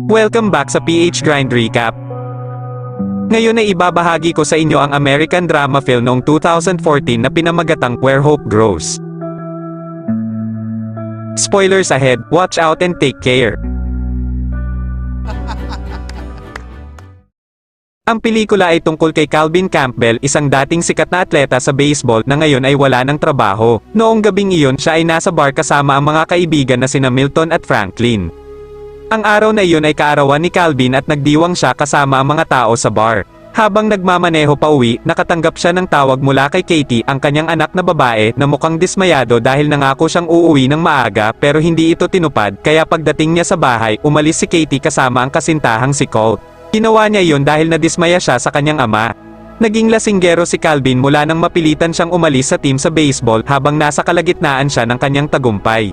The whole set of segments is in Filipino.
Welcome back sa PH Grind Recap. Ngayon ay ibabahagi ko sa inyo ang American drama film noong 2014 na pinamagatang Where Hope Grows. Spoilers ahead, watch out and take care. Ang pelikula ay tungkol kay Calvin Campbell, isang dating sikat na atleta sa baseball na ngayon ay wala ng trabaho. Noong gabing iyon siya ay nasa bar kasama ang mga kaibigan na sina Milton at Franklin. Ang araw na iyon ay kaarawan ni Calvin at nagdiwang siya kasama ang mga tao sa bar. Habang nagmamaneho pa uwi, nakatanggap siya ng tawag mula kay Katie, ang kanyang anak na babae, na mukhang dismayado dahil nangako siyang uuwi ng maaga pero hindi ito tinupad, kaya pagdating niya sa bahay, umalis si Katie kasama ang kasintahang si Colt. Ginawa niya iyon dahil nadismaya siya sa kanyang ama. Naging lasinggero si Calvin mula nang mapilitan siyang umalis sa team sa baseball habang nasa kalagitnaan siya ng kanyang tagumpay.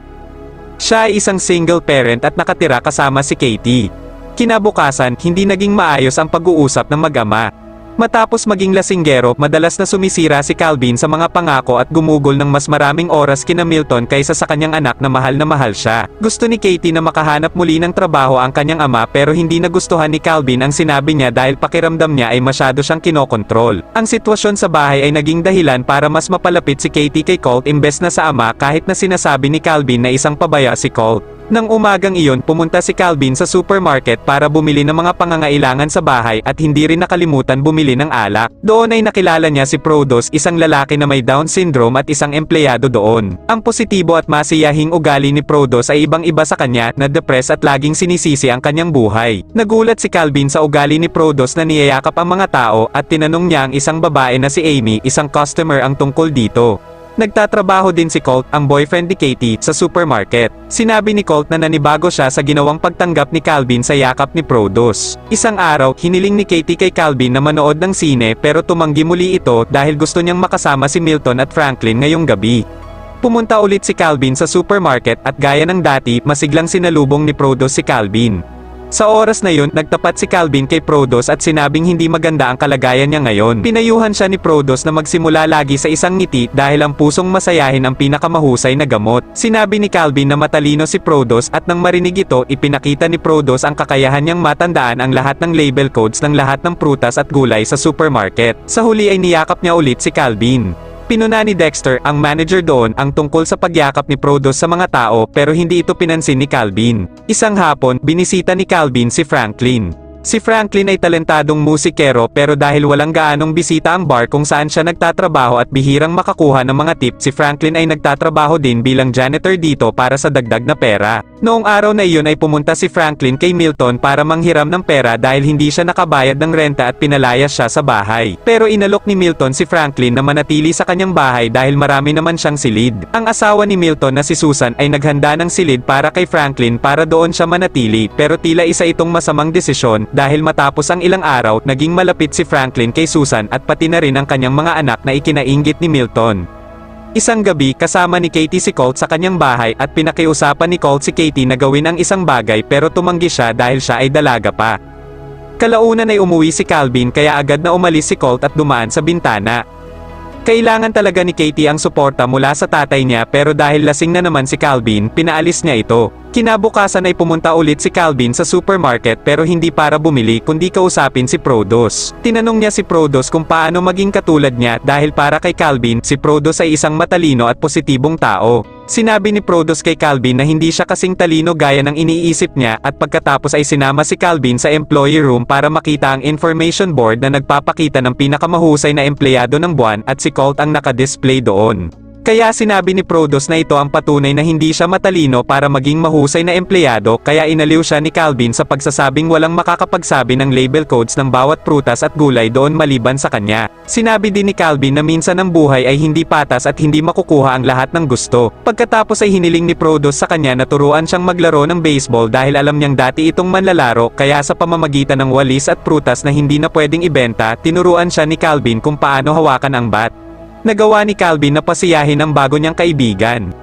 Siya ay isang single parent at nakatira kasama si Katie. Kinabukasan, hindi naging maayos ang pag-uusap ng mag-ama. Matapos maging lasinggero, madalas na sumisira si Calvin sa mga pangako at gumugol ng mas maraming oras kina Milton kaysa sa kanyang anak na mahal siya. Gusto ni Katie na makahanap muli ng trabaho ang kanyang ama pero hindi nagustuhan ni Calvin ang sinabi niya dahil pakiramdam niya ay masyado siyang kinokontrol. Ang sitwasyon sa bahay ay naging dahilan para mas mapalapit si Katie kay Colt imbes na sa ama, kahit na sinasabi ni Calvin na isang pabaya si Colt. Nang umagang iyon, pumunta si Calvin sa supermarket para bumili ng mga pangangailangan sa bahay at hindi rin nakalimutan bumili ng alak. Doon ay nakilala niya si Prodos, isang lalaki na may Down syndrome at isang empleyado doon. Ang positibo at masiyahing ugali ni Prodos ay ibang-iba sa kanya, na depressed at laging sinisisi ang kanyang buhay. Nagulat si Calvin sa ugali ni Prodos na niyayakap ang mga tao at tinanong niya ang isang babae na si Amy, isang customer, ang tungkol dito. Nagtatrabaho din si Colt, ang boyfriend ni Katie, sa supermarket. Sinabi ni Colt na nanibago siya sa ginawang pagtanggap ni Calvin sa yakap ni Prodos. Isang araw, hiniling ni Katie kay Calvin na manood ng sine pero tumanggi muli ito dahil gusto niyang makasama si Milton at Franklin ngayong gabi. Pumunta ulit si Calvin sa supermarket at gaya ng dati, masiglang sinalubong ni Prodos si Calvin. Sa oras na yun, nagtapat si Calvin kay Prodos at sinabing hindi maganda ang kalagayan niya ngayon. Pinayuhan siya ni Prodos na magsimula lagi sa isang ngiti dahil ang pusong masayahin ang pinakamahusay na gamot. Sinabi ni Calvin na matalino si Prodos at nang marinig ito, ipinakita ni Prodos ang kakayahan niyang matandaan ang lahat ng label codes ng lahat ng prutas at gulay sa supermarket. Sa huli ay niyakap niya ulit si Calvin. Pinuna ni Dexter, ang manager doon, ang tungkol sa pagyakap ni Prodos sa mga tao pero hindi ito pinansin ni Calvin. Isang hapon, binisita ni Calvin si Franklin. Si Franklin ay talentadong musikero pero dahil walang gaanong bisita ang bar kung saan siya nagtatrabaho at bihirang makakuha ng mga tip, si Franklin ay nagtatrabaho din bilang janitor dito para sa dagdag na pera. Noong araw na iyon ay pumunta si Franklin kay Milton para manghiram ng pera dahil hindi siya nakabayad ng renta at pinalayas siya sa bahay. Pero inalok ni Milton si Franklin na manatili sa kanyang bahay dahil marami naman siyang silid. Ang asawa ni Milton na si Susan ay naghanda ng silid para kay Franklin para doon siya manatili pero tila isa itong masamang desisyon dahil matapos ang ilang araw, naging malapit si Franklin kay Susan at pati na rin ang kanyang mga anak na ikinainggit ni Milton. Isang gabi, kasama ni Katie si Colt sa kanyang bahay at pinakiusapan ni Colt si Katie na gawin ang isang bagay pero tumanggi siya dahil siya ay dalaga pa. Kalaunan ay umuwi si Calvin kaya agad na umalis si Colt at dumaan sa bintana. Kailangan talaga ni Katie ang suporta mula sa tatay niya pero dahil lasing na naman si Calvin, pinaalis niya ito. Kinabukasan ay pumunta ulit si Calvin sa supermarket pero hindi para bumili kundi kausapin si Prodos. Tinanong niya si Prodos kung paano maging katulad niya dahil para kay Calvin, si Prodos ay isang matalino at positibong tao. Sinabi ni Prodos kay Calvin na hindi siya kasing talino gaya ng iniisip niya at pagkatapos ay sinama si Calvin sa employee room para makita ang information board na nagpapakita ng pinakamahusay na empleyado ng buwan at si Colt ang nakadisplay doon. Kaya sinabi ni Prodos na ito ang patunay na hindi siya matalino para maging mahusay na empleyado kaya inaliw siya ni Calvin sa pagsasabing walang makakapagsabi ng label codes ng bawat prutas at gulay doon maliban sa kanya. Sinabi din ni Calvin na minsan ang buhay ay hindi patas at hindi makukuha ang lahat ng gusto. Pagkatapos ay hiniling ni Prodos sa kanya na turuan siyang maglaro ng baseball dahil alam niyang dati itong manlalaro kaya sa pamamagitan ng walis at prutas na hindi na pwedeng ibenta, tinuruan siya ni Calvin kung paano hawakan ang bat. Nagawa ni Calvin na pasiyahin ang bago niyang kaibigan.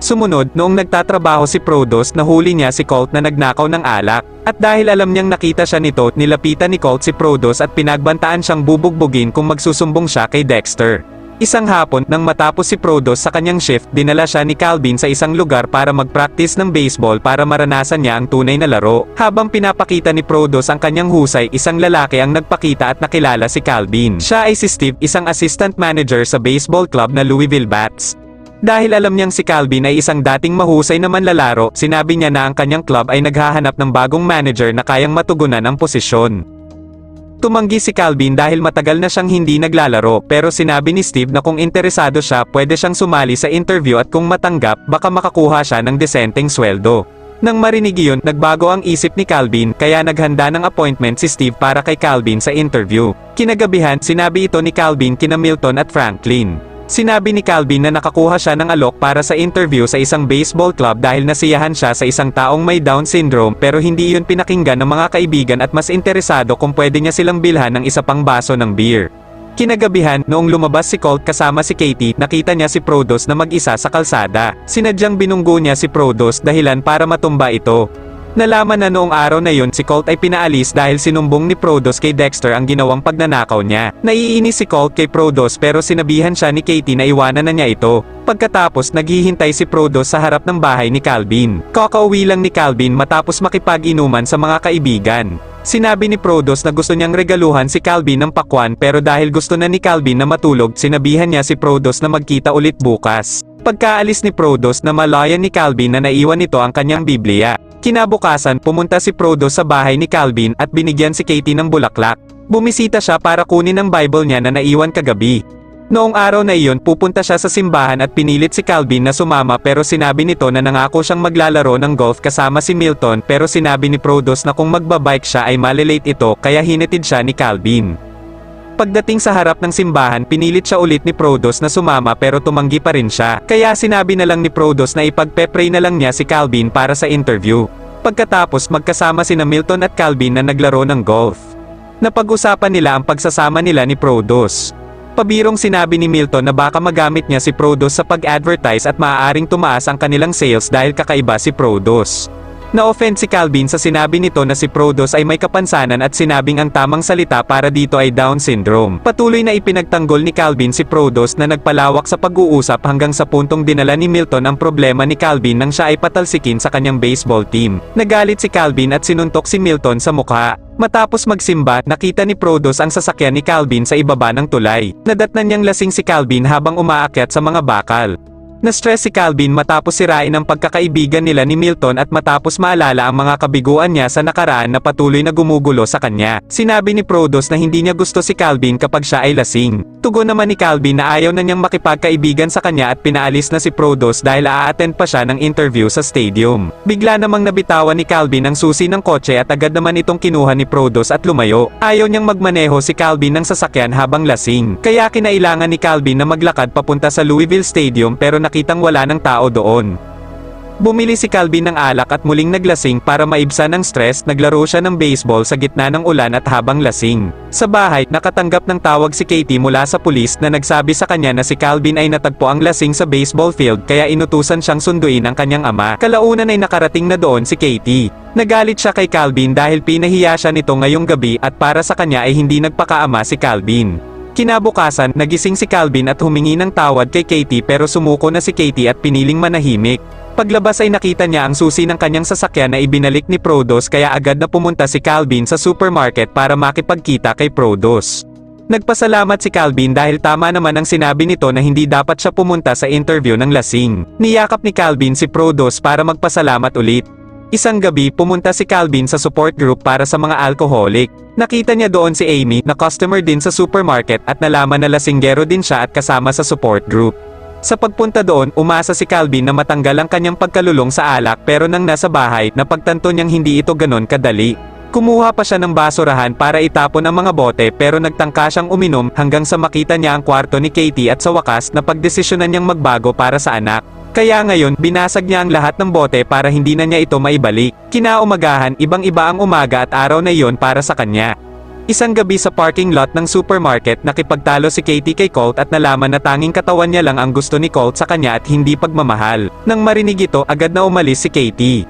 Sumunod, noong nagtatrabaho si Prodos, nahuli niya si Colt na nagnakaw ng alak. At dahil alam niyang nakita siya nito, nilapitan ni Colt si Prodos at pinagbantaan siyang bubugbugin kung magsusumbong siya kay Dexter. Isang hapon, nang matapos si Prodos sa kanyang shift, dinala siya ni Calvin sa isang lugar para mag-practice ng baseball para maranasan niya ang tunay na laro. Habang pinapakita ni Prodos ang kanyang husay, isang lalaki ang nagpakita at nakilala si Calvin. Siya ay si Steve, isang assistant manager sa baseball club na Louisville Bats. Dahil alam niyang si Calvin ay isang dating mahusay na manlalaro, sinabi niya na ang kanyang club ay naghahanap ng bagong manager na kayang matugunan ang posisyon. Tumanggi si Calvin dahil matagal na siyang hindi naglalaro, pero sinabi ni Steve na kung interesado siya, pwede siyang sumali sa interview at kung matanggap, baka makakuha siya ng desenteng sweldo. Nang marinig iyon, nagbago ang isip ni Calvin, kaya naghanda ng appointment si Steve para kay Calvin sa interview. Kinagabihan, sinabi ito ni Calvin kina Milton at Franklin. Sinabi ni Calvin na nakakuha siya ng alok para sa interview sa isang baseball club dahil nasiyahan siya sa isang taong may Down syndrome, pero hindi iyon pinakinggan ng mga kaibigan at mas interesado kung pwede niya silang bilhan ng isa pang baso ng beer. Kinagabihan, noong lumabas si Colt kasama si Katie, nakita niya si Prodos na mag-isa sa kalsada. Sinadyang binunggo niya si Prodos dahilan para matumba ito. Nalaman na noong araw na yun si Colt ay pinaalis dahil sinumbong ni Prodos kay Dexter ang ginawang pagnanakaw niya. Naiinis si Colt kay Prodos pero sinabihan siya ni Katie na iwanan na niya ito. Pagkatapos naghihintay si Prodos sa harap ng bahay ni Calvin. Kakauwi lang ni Calvin matapos makipag-inuman sa mga kaibigan. Sinabi ni Prodos na gusto niyang regaluhan si Calvin ng pakwan pero dahil gusto na ni Calvin na matulog, sinabihan niya si Prodos na magkita ulit bukas. Pagkaalis ni Prodos, na malayan ni Calvin na naiwan nito ang kanyang Biblia. Kinabukasan, pumunta si Prodos sa bahay ni Calvin at binigyan si Katie ng bulaklak. Bumisita siya para kunin ang Bible niya na naiwan kagabi. Noong araw na iyon, pupunta siya sa simbahan at pinilit si Calvin na sumama pero sinabi nito na nangako siyang maglalaro ng golf kasama si Milton, pero sinabi ni Prodos na kung magbabike siya ay malilate ito kaya hinatid siya ni Calvin. Pagdating sa harap ng simbahan, pinilit siya ulit ni Prodos na sumama pero tumanggi pa rin siya. Kaya sinabi na lang ni Prodos na ipagpe-pray na lang niya si Calvin para sa interview. Pagkatapos magkasama sina Milton at Calvin na naglaro ng golf. Napag-usapan nila ang pagsasama nila ni Prodos. Pabirong sinabi ni Milton na baka magamit niya si Prodos sa pag-advertise at maaaring tumaas ang kanilang sales dahil kakaiba si Prodos. Na-offend si Calvin sa sinabi nito na si Prodos ay may kapansanan at sinabing ang tamang salita para dito ay Down syndrome. Patuloy na ipinagtanggol ni Calvin si Prodos na nagpalawak sa pag-uusap hanggang sa puntong dinala ni Milton ang problema ni Calvin nang siya ay patalsikin sa kanyang baseball team. Nagalit si Calvin at sinuntok si Milton sa mukha. Matapos magsimba, nakita ni Prodos ang sasakyan ni Calvin sa ibaba ng tulay. Nadatnan niyang lasing si Calvin habang umaakyat sa mga bakal. Na-stress si Calvin matapos sirain ang pagkakaibigan nila ni Milton at matapos maalala ang mga kabiguan niya sa nakaraan na patuloy na gumugulo sa kanya. Sinabi ni Prodos na hindi niya gusto si Calvin kapag siya ay lasing. Tugon naman ni Calvin na ayaw na niyang makipagkaibigan sa kanya at pinaalis na si Prodos dahil a-attend pa siya ng interview sa stadium. Bigla namang nabitawan ni Calvin ang susi ng kotse at agad naman itong kinuha ni Prodos at lumayo. Ayaw niyang magmaneho si Calvin ng sasakyan habang lasing. Kaya kinailangan ni Calvin na maglakad papunta sa Louisville Stadium pero nakitang wala ng tao doon. Bumili si Calvin ng alak at muling naglasing para maibsan ang stress. Naglaro siya ng baseball sa gitna ng ulan at habang lasing. Sa bahay, nakatanggap ng tawag si Katie mula sa pulis na nagsabi sa kanya na si Calvin ay natagpo ang lasing sa baseball field kaya inutusan siyang sunduin ang kanyang ama. Kalaunan ay nakarating na doon si Katie. Nagalit siya kay Calvin dahil pinahiya siya nito ngayong gabi at para sa kanya ay hindi nagpakaama si Calvin. Kinabukasan, nagising si Calvin at humingi ng tawad kay Katie pero sumuko na si Katie at piniling manahimik. Paglabas ay nakita niya ang susi ng kanyang sasakyan na ibinalik ni Prodos kaya agad na pumunta si Calvin sa supermarket para makipagkita kay Prodos. Nagpasalamat si Calvin dahil tama naman ang sinabi nito na hindi dapat siya pumunta sa interview ng lasing. Niyakap ni Calvin si Prodos para magpasalamat ulit. Isang gabi, pumunta si Calvin sa support group para sa mga alcoholic. Nakita niya doon si Amy, na customer din sa supermarket at nalaman na lasinggero din siya at kasama sa support group. Sa pagpunta doon, umasa si Calvin na matanggal ang kanyang pagkalulong sa alak pero nang nasa bahay, napagtanto niyang hindi ito ganon kadali. Kumuha pa siya ng basurahan para itapon ang mga bote pero nagtangka siyang uminom hanggang sa makita niya ang kwarto ni Katie at sa wakas napagdesisyonan niyang magbago para sa anak. Kaya ngayon, binasag niya ang lahat ng bote para hindi na niya ito maibalik. Kinaumagahan, ibang-iba ang umaga at araw na iyon para sa kanya. Isang gabi sa parking lot ng supermarket, nakipagtalo si Katie kay Colt at nalaman na tanging katawan niya lang ang gusto ni Colt sa kanya at hindi pagmamahal. Nang marinig ito, agad na umalis si Katie.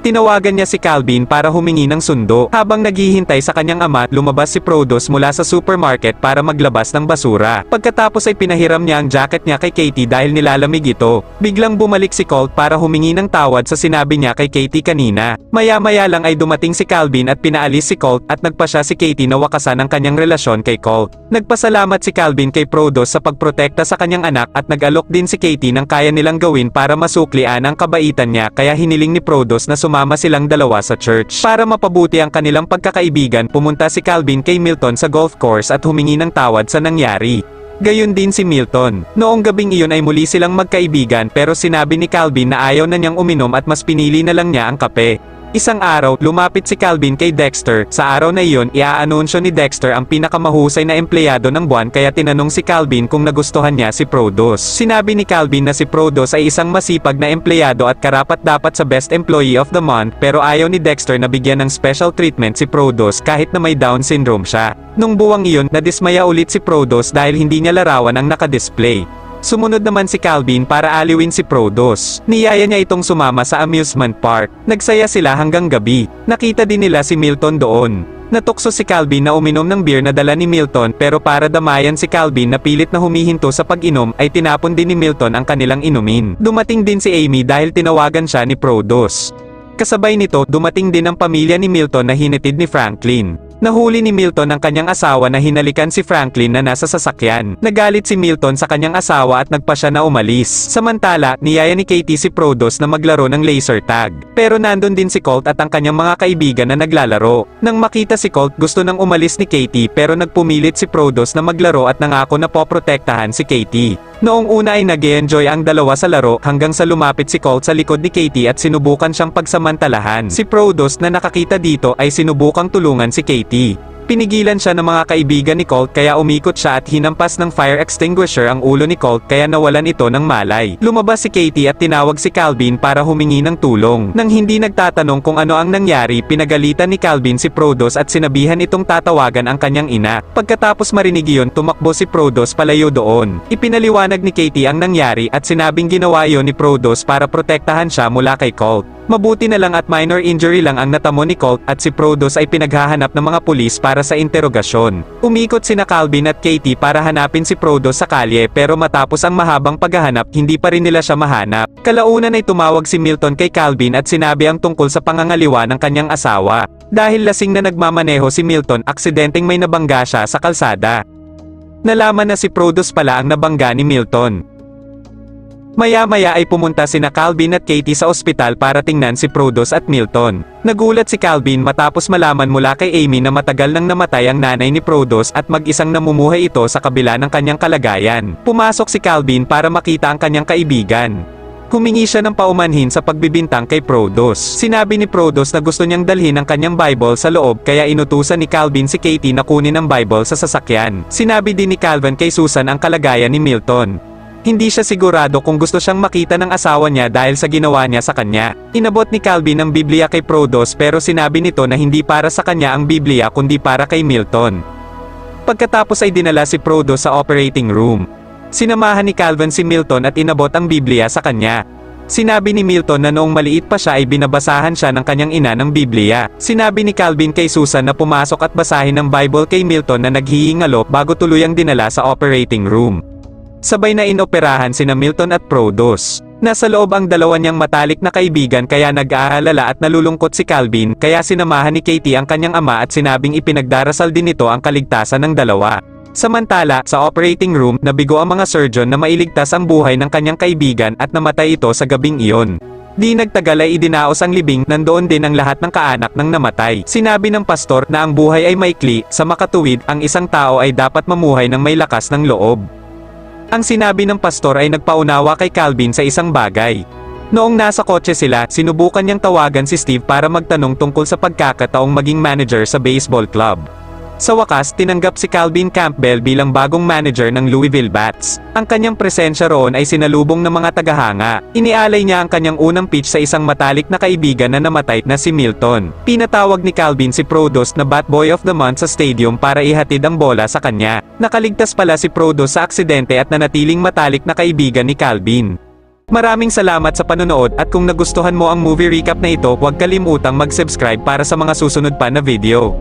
Tinawagan niya si Calvin para humingi ng sundo. Habang naghihintay sa kanyang ama, lumabas si Prodos mula sa supermarket para maglabas ng basura. Pagkatapos ay pinahiram niya ang jacket niya kay Katie dahil nilalamig ito. Biglang bumalik si Colt para humingi ng tawad sa sinabi niya kay Katie kanina. Maya-maya lang ay dumating si Calvin at pinaalis si Colt at nagpasya si Katie na wakasan ang kanyang relasyon kay Colt. Nagpasalamat si Calvin kay Prodos sa pagprotekta sa kanyang anak at nag-alok din si Katie ng kaya nilang gawin para masuklian ang kabaitan niya, kaya hiniling ni Prodos na sumama silang dalawa sa church. Para mapabuti ang kanilang pagkakaibigan, pumunta si Calvin kay Milton sa golf course at humingi ng tawad sa nangyari. Gayon din si Milton. Noong gabing iyon ay muli silang magkaibigan, pero sinabi ni Calvin na ayaw na niyang uminom at mas pinili na lang niya ang kape. Isang araw, lumapit si Calvin kay Dexter. Sa araw na iyon, iaanunsyo ni Dexter ang pinakamahusay na empleyado ng buwan, kaya tinanong si Calvin kung nagustuhan niya si Prodos. Sinabi ni Calvin na si Prodos ay isang masipag na empleyado at karapat-dapat sa Best Employee of the Month, pero ayaw ni Dexter na bigyan ng special treatment si Prodos kahit na may Down syndrome siya. Nung buwang iyon, nadismaya ulit si Prodos dahil hindi niya larawan ang nakadisplay. Sumunod naman si Calvin para aliwin si Prodos. Niyaya niya itong sumama sa amusement park. Nagsaya sila hanggang gabi. Nakita din nila si Milton doon. Natukso si Calvin na uminom ng beer na dala ni Milton, pero para damayan si Calvin na pilit na humihinto sa pag-inom, ay tinapon din ni Milton ang kanilang inumin. Dumating din si Amy dahil tinawagan siya ni Prodos. Kasabay nito, dumating din ang pamilya ni Milton na hinatid ni Franklin. Nahuli ni Milton ang kanyang asawa na hinalikan si Franklin na nasa sasakyan. Nagalit si Milton sa kanyang asawa at nagpasya na umalis. Samantala, niyaya ni Katie si Prodos na maglaro ng laser tag. Pero nandun din si Colt at ang kanyang mga kaibigan na naglalaro. Nang makita si Colt, gusto nang umalis ni Katie, pero nagpumilit si Prodos na maglaro at nangako na poprotektahan si Katie. Noong una ay nag-e-enjoy ang dalawa sa laro hanggang sa lumapit si Colt sa likod ni Katie at sinubukan siyang pagsamantalahan. Si Prodos na nakakita dito ay sinubukang tulungan si Katie. Pinigilan siya ng mga kaibigan ni Colt, kaya umikot siya at hinampas ng fire extinguisher ang ulo ni Colt, kaya nawalan ito ng malay. Lumabas si Katie at tinawag si Calvin para humingi ng tulong. Nang hindi nagtatanong kung ano ang nangyari, pinagalitan ni Calvin si Prodos at sinabihan itong tatawagan ang kanyang ina. Pagkatapos marinig iyon, tumakbo si Prodos palayo doon. Ipinaliwanag ni Katie ang nangyari at sinabing ginawa iyon ni Prodos para protektahan siya mula kay Colt. Mabuti na lang at minor injury lang ang natamo ni Colt at si Prodos ay pinaghahanap ng mga pulis para sa interogasyon. Umikot sina Calvin at Katie para hanapin si Prodos sa kalye, pero matapos ang mahabang paghahanap, hindi pa rin nila siya mahanap. Kalaunan ay tumawag si Milton kay Calvin at sinabi ang tungkol sa pangangaliwa ng kanyang asawa. Dahil lasing na nagmamaneho si Milton, aksidenteng may nabangga siya sa kalsada. Nalaman na si Prodos pala ang nabangga ni Milton. Maya-maya ay pumunta sina Calvin at Katie sa ospital para tingnan si Prodos at Milton. Nagulat si Calvin matapos malaman mula kay Amy na matagal nang namatay ang nanay ni Prodos at mag-isang namumuhay ito sa kabila ng kanyang kalagayan. Pumasok si Calvin para makita ang kanyang kaibigan. Humingi siya ng paumanhin sa pagbibintang kay Prodos. Sinabi ni Prodos na gusto niyang dalhin ang kanyang Bible sa loob, kaya inutusan ni Calvin si Katie na kunin ang Bible sa sasakyan. Sinabi din ni Calvin kay Susan ang kalagayan ni Milton. Hindi siya sigurado kung gusto siyang makita ng asawa niya dahil sa ginawa niya sa kanya. Inabot ni Calvin ang Biblia kay Prodos, pero sinabi nito na hindi para sa kanya ang Biblia kundi para kay Milton. Pagkatapos ay dinala si Prodos sa operating room. Sinamahan ni Calvin si Milton at inabot ang Biblia sa kanya. Sinabi ni Milton na noong maliit pa siya ay binabasahan siya ng kanyang ina ng Biblia. Sinabi ni Calvin kay Susan na pumasok at basahin ng Bible kay Milton na naghihingalo bago tuluyang dinala sa operating room. Sabay na inoperahan sina Milton at Prodos. Nasa loob ang dalawa niyang matalik na kaibigan, kaya nag-aalala at nalulungkot si Calvin, kaya sinamahan ni Katie ang kanyang ama at sinabing ipinagdarasal din nito ang kaligtasan ng dalawa. Samantala, sa operating room, nabigo ang mga surgeon na mailigtas ang buhay ng kanyang kaibigan at namatay ito sa gabing iyon. Di nagtagal ay idinaos ang libing, nandoon din ang lahat ng kaanak ng namatay. Sinabi ng pastor na ang buhay ay maikli, sa makatuwid, ang isang tao ay dapat mamuhay ng may lakas ng loob. Ang sinabi ng pastor ay nagpaunawa kay Calvin sa isang bagay. Noong nasa kotse sila, sinubukan niyang tawagan si Steve para magtanong tungkol sa pagkakataong maging manager sa baseball club. Sa wakas, tinanggap si Calvin Campbell bilang bagong manager ng Louisville Bats. Ang kanyang presensya roon ay sinalubong ng mga tagahanga. Inialay niya ang kanyang unang pitch sa isang matalik na kaibigan na namatay na si Milton. Pinatawag ni Calvin si Prodos na Bat Boy of the Month sa stadium para ihatid ang bola sa kanya. Nakaligtas pala si Prodos sa aksidente at nanatiling matalik na kaibigan ni Calvin. Maraming salamat sa panonood at kung nagustuhan mo ang movie recap na ito, huwag kalimutang mag-subscribe para sa mga susunod pa na video.